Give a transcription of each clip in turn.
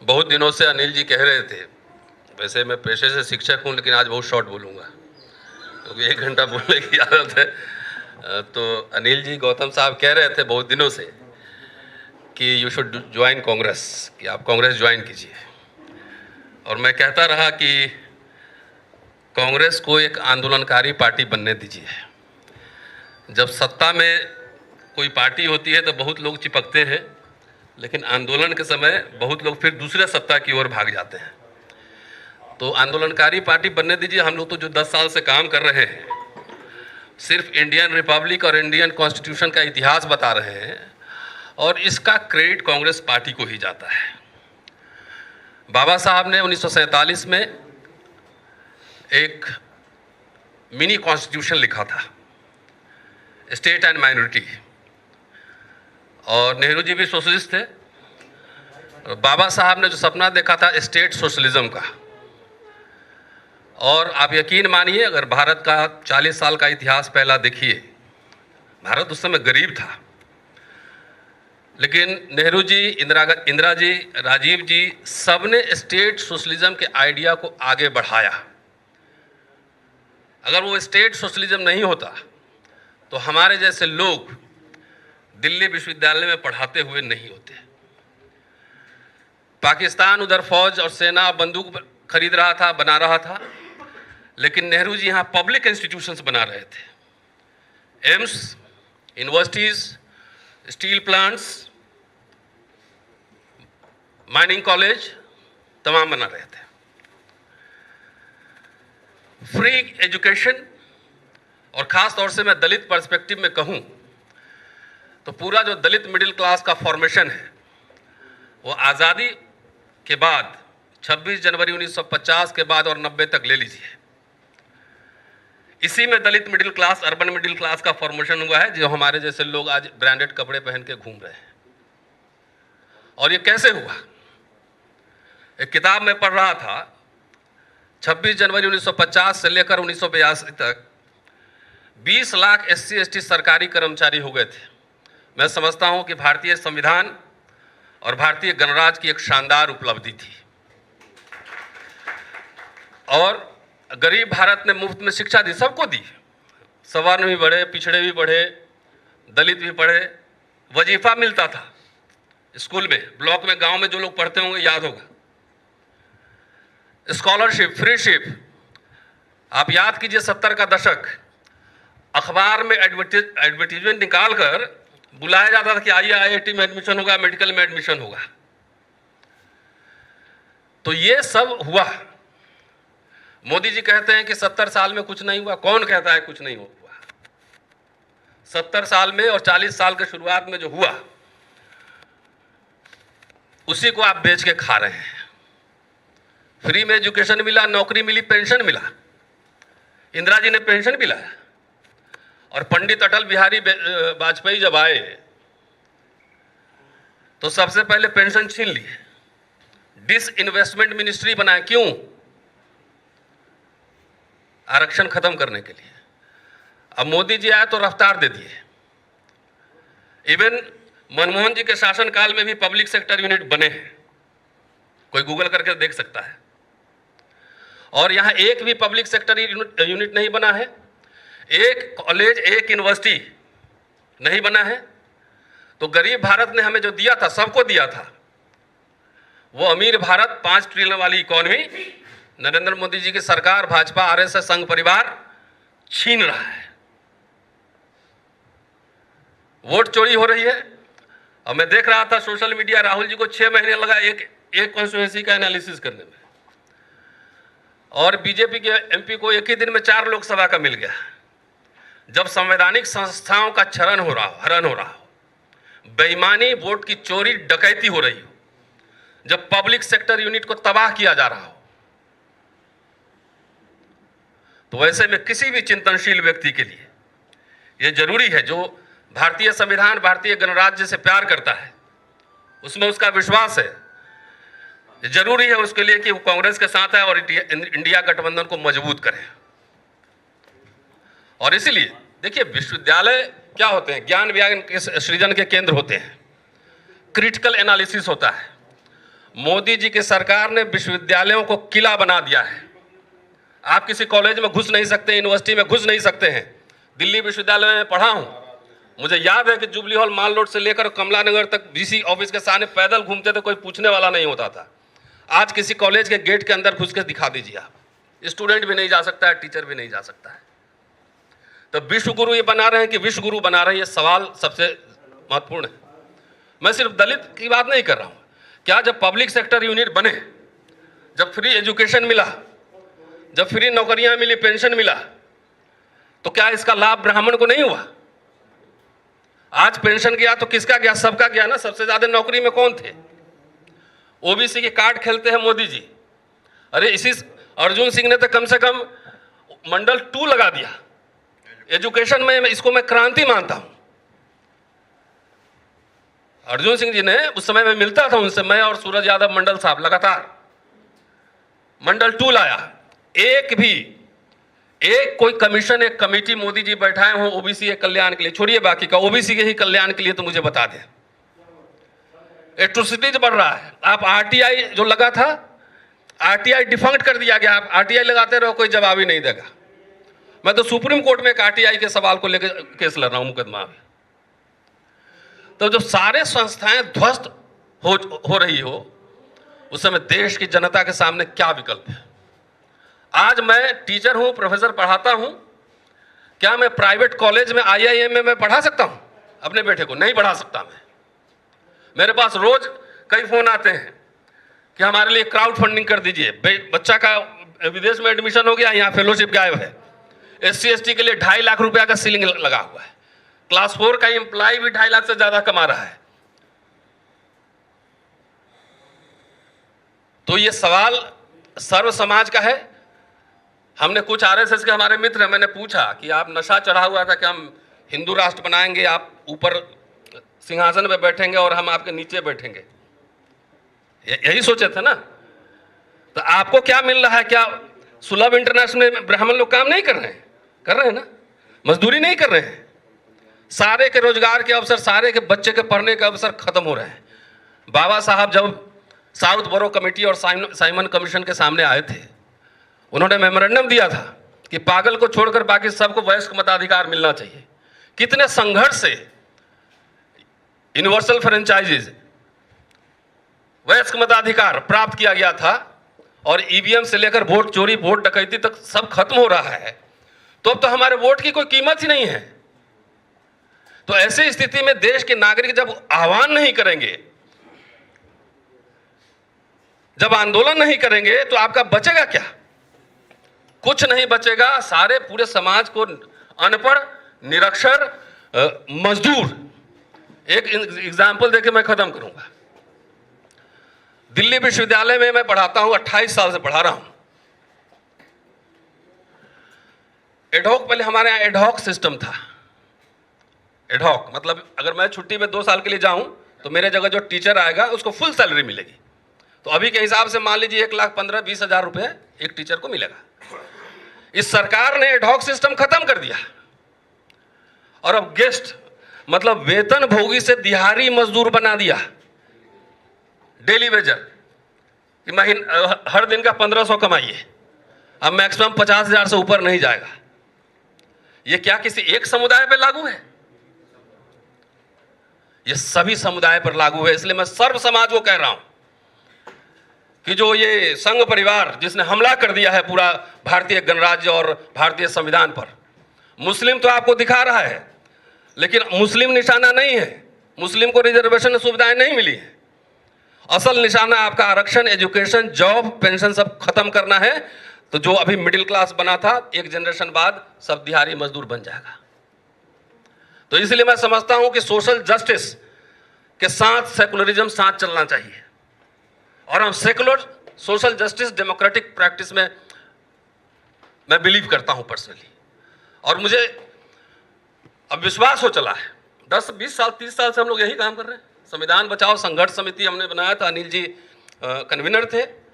बहुत दिनों से अनिल जी कह रहे थे, वैसे मैं पेशे से शिक्षक हूं लेकिन आज बहुत शॉर्ट बोलूंगा क्योंकि 1 घंटा बोलने की आदत है। तो अनिल जी गौतम साहब कह रहे थे बहुत दिनों से कि यू शुड ज्वाइन कांग्रेस, कि आप कांग्रेस ज्वाइन कीजिए। और मैं कहता रहा कि कांग्रेस को एक आंदोलनकारी पार्टी बनने दीजिए। जब सत्ता में कोई पार्टी होती है तो बहुत लोग चिपकते हैं, लेकिन आंदोलन के समय बहुत लोग फिर दूसरे सत्ता की ओर भाग जाते हैं। तो आंदोलनकारी पार्टी बनने दीजिए। हम लोग तो जो 10 साल से काम कर रहे हैं, सिर्फ इंडियन रिपब्लिक और इंडियन कॉन्स्टिट्यूशन का इतिहास बता रहे हैं और इसका क्रेडिट कांग्रेस पार्टी को ही जाता है। बाबा साहब ने 1947 में एक मिनी कॉन्स्टिट्यूशन लिखा था, स्टेट एंड माइनॉरिटी, और नेहरू जी भी सोशलिस्ट थे। बाबा साहब ने जो सपना देखा था स्टेट सोशलिज्म का, और आप यकीन मानिए अगर भारत का 40 साल का इतिहास पहला देखिए, भारत उस समय गरीब था, लेकिन नेहरू जी, इंदिरा जी, राजीव जी, सबने स्टेट सोशलिज्म के आइडिया को आगे बढ़ाया। अगर वो स्टेट सोशलिज्म नहीं होता तो हमारे जैसे लोग दिल्ली विश्वविद्यालय में पढ़ाते हुए नहीं होते। पाकिस्तान उधर फौज और सेना बंदूक खरीद रहा था, बना रहा था, लेकिन नेहरू जी यहाँ पब्लिक इंस्टीट्यूशंस बना रहे थे। AIIMS, universities, steel plants, mining college तमाम बना रहे थे। फ्री एजुकेशन, और खास तौर से मैं दलित पर्सपेक्टिव में कहूँ तो पूरा जो दलित मिडिल क्लास का फॉर्मेशन है वो आज़ादी के बाद 26 जनवरी 1950 के बाद और 90 तक ले लीजिए, इसी में Dalit middle class, urban middle class का फॉर्मेशन हुआ है, जो हमारे जैसे लोग आज ब्रांडेड कपड़े पहन के घूम रहे हैं। और ये कैसे हुआ? एक किताब में पढ़ रहा था, 26 जनवरी 1950 से लेकर 1982 तक 20 लाख SC ST सरकारी कर्मचारी हो गए थे। मैं समझता हूं कि भारतीय संविधान और भारतीय गणराज्य की एक शानदार उपलब्धि थी। और गरीब भारत ने मुफ्त में शिक्षा दी, सबको दी। सवर्ण भी बढ़े, पिछड़े भी बढ़े, दलित भी पढ़े, वजीफा मिलता था स्कूल में, ब्लॉक में, गांव में जो लोग पढ़ते होंगे याद होगा। स्कॉलरशिप, फ्रीशिप, आप याद कीजिए 70 का दशक, अखबार में एडवर्टीजमेंट निकालकर बुलाया जाता था कि आइए IIT में एडमिशन होगा, मेडिकल में एडमिशन होगा। तो ये सब हुआ। मोदी जी कहते हैं कि 70 साल में कुछ नहीं हुआ। कौन कहता है कुछ नहीं हुआ? 70 साल में और 40 साल के शुरुआत में जो हुआ उसी को आप बेच के खा रहे हैं। फ्री में एजुकेशन मिला, नौकरी मिली, पेंशन मिला। इंदिरा जी ने पेंशन भी लाया। और पंडित अटल बिहारी वाजपेयी जब आए तो सबसे पहले पेंशन छीन लिए, डिसइन्वेस्टमेंट मिनिस्ट्री बनाए। क्यों? आरक्षण खत्म करने के लिए। अब मोदी जी आए तो रफ्तार दे दिए। इवन मनमोहन जी के शासनकाल में भी पब्लिक सेक्टर यूनिट बने हैं, कोई गूगल करके देख सकता है। और यहां एक भी पब्लिक सेक्टर यूनिट नहीं बना है, एक कॉलेज, एक यूनिवर्सिटी नहीं बना है। तो गरीब भारत ने हमें जो दिया था, सबको दिया था, वो अमीर भारत, 5 ट्रिलियन वाली इकॉनमी नरेंद्र मोदी जी की सरकार, भाजपा, RSS, संघ परिवार छीन रहा है। वोट चोरी हो रही है। और मैं देख रहा था सोशल मीडिया, राहुल जी को 6 महीने लगा एक कॉन्स्टिट्यूएंसी का एनालिसिस करने में, और बीजेपी के MP को एक ही दिन में 4 लोकसभा का मिल गया। जब संवैधानिक संस्थाओं का हनन हो रहा हो, बेईमानी, वोट की चोरी, डकैती हो रही हो, जब पब्लिक सेक्टर यूनिट को तबाह किया जा रहा हो, तो वैसे में किसी भी चिंतनशील व्यक्ति के लिए यह जरूरी है, जो भारतीय संविधान, भारतीय गणराज्य से प्यार करता है, उसमें उसका विश्वास है, जरूरी है उसके लिए कि वो कांग्रेस के साथ है और इंडिया गठबंधन को मजबूत करे। और इसीलिए देखिए, विश्वविद्यालय क्या होते हैं? ज्ञान विज्ञान के सृजन के केंद्र होते हैं। क्रिटिकल एनालिसिस होता है, मोदी जी की सरकार ने विश्वविद्यालयों को किला बना दिया है। आप किसी कॉलेज में घुस नहीं सकते, यूनिवर्सिटी में घुस नहीं सकते हैं। दिल्ली विश्वविद्यालय में पढ़ा हूं, मुझे याद है कि जुबली हॉल माल रोड से लेकर कमला नगर तक डीसी ऑफिस के सामने पैदल घूमते थे, कोई पूछने वाला नहीं होता था। आज किसी कॉलेज के गेट के अंदर घुस के दिखा दीजिए आप, स्टूडेंट भी नहीं जा सकता है, टीचर भी नहीं जा सकता है। तो विश्व गुरु ये बना रहे हैं कि विश्व गुरु बना रहे हैं, ये सवाल सबसे महत्वपूर्ण है। मैं सिर्फ दलित की बात नहीं कर रहा हूं। क्या जब पब्लिक सेक्टर यूनिट बने, जब फ्री एजुकेशन मिला, जब फ्री नौकरियां मिली, पेंशन मिला, तो क्या इसका लाभ ब्राह्मण को नहीं हुआ? आज पेंशन गया तो किसका गया? सबका गया ना। सबसे ज्यादा नौकरी में कौन थे? ओबीसी के कार्ड खेलते हैं मोदी जी। अरे इसी अर्जुन सिंह ने तो कम से कम मंडल 2 लगा दिया एजुकेशन में। इसको मैं क्रांति मानता हूं। अर्जुन सिंह जी ने, उस समय में मिलता था उनसे, मैं और सूरज यादव मंडल साहब लगातार मंडल 2 लाया। एक कोई कमीशन, एक कमेटी मोदी जी बैठाए हों ओबीसी के कल्याण के लिए, छोड़िए बाकी का, ओबीसी के ही कल्याण के लिए, तो मुझे बता दें। एट्रोसिटीज बढ़ रहा है। आप आरटीआई जो लगा था, आरटीआई डिफंक्ट कर दिया गया। आप आरटीआई लगाते रहो, कोई जवाब ही नहीं देगा। मैं तो सुप्रीम कोर्ट में एक आरटीआई के सवाल को लेकर केस लड़ रहा हूं, मुकदमा में। तो जब सारे संस्थाएं ध्वस्त हो रही हो, उस समय देश की जनता के सामने क्या विकल्प है? आज मैं टीचर हूं, प्रोफेसर पढ़ाता हूं। क्या मैं प्राइवेट कॉलेज में, आईआईएम में पढ़ा सकता हूं अपने बेटे को? नहीं पढ़ा सकता मैं। मेरे पास रोज कई फोन आते हैं कि हमारे लिए क्राउड फंडिंग कर दीजिए, बच्चा का विदेश में एडमिशन हो गया, यहाँ फेलोशिप गायब है। SC ST के लिए 2.5 लाख रुपया का सीलिंग लगा हुआ है। क्लास 4 का एम्प्लॉय भी 2.5 लाख से ज्यादा कमा रहा है। तो ये सवाल सर्व समाज का है। हमने कुछ आरएसएस के हमारे मित्र हैं, मैंने पूछा कि आप नशा चढ़ा हुआ था कि हम हिंदू राष्ट्र बनाएंगे, आप ऊपर सिंहासन पे बैठेंगे और हम आपके नीचे बैठेंगे, यही सोचे थे ना? तो आपको क्या मिल रहा है? क्या सुलभ इंटरनेशनल में ब्राह्मण लोग काम नहीं कर रहे हैं? कर रहे हैं ना। मजदूरी नहीं कर रहे हैं। सारे के रोजगार के अवसर, सारे के बच्चे के पढ़ने के अवसर खत्म हो रहे हैं। बाबा साहब जब साउथ बोरो कमेटी और साइमन कमीशन के सामने आए थे, उन्होंने मेमोरेंडम दिया था कि पागल को छोड़कर बाकी सबको वयस्क मताधिकार मिलना चाहिए। कितने संघर्ष से यूनिवर्सल फ्रेंचाइजीज, वयस्क मताधिकार प्राप्त किया गया था, और ईवीएम से लेकर वोट चोरी, वोट डकैती तक सब खत्म हो रहा है। तो अब तो हमारे वोट की कोई कीमत ही नहीं है। तो ऐसी स्थिति में देश के नागरिक जब आह्वान नहीं करेंगे, जब आंदोलन नहीं करेंगे, तो आपका बचेगा क्या? कुछ नहीं बचेगा। सारे पूरे समाज को अनपढ़, निरक्षर, मजदूर। एक एग्जाम्पल देके मैं खत्म करूंगा। दिल्ली विश्वविद्यालय में मैं पढ़ाता हूं, 28 साल से पढ़ा रहा हूं। एडहॉक, पहले हमारे यहाँ एडहॉक सिस्टम था। एडहॉक मतलब अगर मैं छुट्टी में 2 साल के लिए जाऊं तो मेरे जगह जो टीचर आएगा उसको फुल सैलरी मिलेगी। तो अभी के हिसाब से मान लीजिए 1,15,20 हज़ार रुपये एक टीचर को मिलेगा। इस सरकार ने एडहॉक सिस्टम खत्म कर दिया, और अब गेस्ट मतलब वेतन भोगी से दिहाड़ी मजदूर बना दिया, डेली वेजर, कि हर दिन का 1500 कमाइए। अब मैक्सिमम 50,000 से ऊपर नहीं जाएगा। ये क्या किसी एक समुदाय पर लागू है? ये सभी समुदाय पर लागू है। इसलिए मैं सर्व समाज को कह रहा हूं कि जो ये संघ परिवार जिसने हमला कर दिया है पूरा भारतीय गणराज्य और भारतीय संविधान पर, मुस्लिम तो आपको दिखा रहा है, लेकिन मुस्लिम निशाना नहीं है। मुस्लिम को रिजर्वेशन सुविधाएं नहीं मिली है। असल निशाना आपका आरक्षण, एजुकेशन, जॉब, पेंशन सब खत्म करना है। तो जो अभी मिडिल क्लास बना था, एक जनरेशन बाद सब दिहाड़ी मजदूर बन जाएगा। तो इसलिए मैं समझता हूं कि सोशल जस्टिस के साथ सेकुलरिज्म साथ चलना चाहिए, और हम secular, social justice, democratic practice में मैं बिलीव करता हूं पर्सनली। और मुझे अब विश्वास हो चला है, 10, 20 साल, 30 साल से हम लोग यही काम कर रहे हैं। संविधान बचाओ संघर्ष समिति हमने बनाया था, अनिल जी कन्वीनर थे।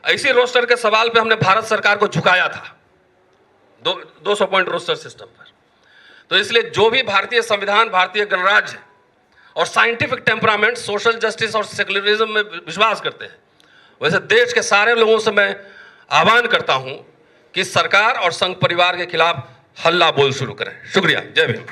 ऐसी रोस्टर के सवाल पे हमने भारत सरकार को झुकाया था 200 पॉइंट रोस्टर सिस्टम पर। तो इसलिए जो भी भारतीय संविधान, भारतीय गणराज्य और साइंटिफिक टेम्परामेंट, सोशल जस्टिस और सेकुलरिज्म में विश्वास करते हैं। वैसे देश के सारे लोगों से मैं आह्वान करता हूं कि सरकार और संघ परिवार के खिलाफ हल्ला बोल शुरू करें। शुक्रिया। जय भीम।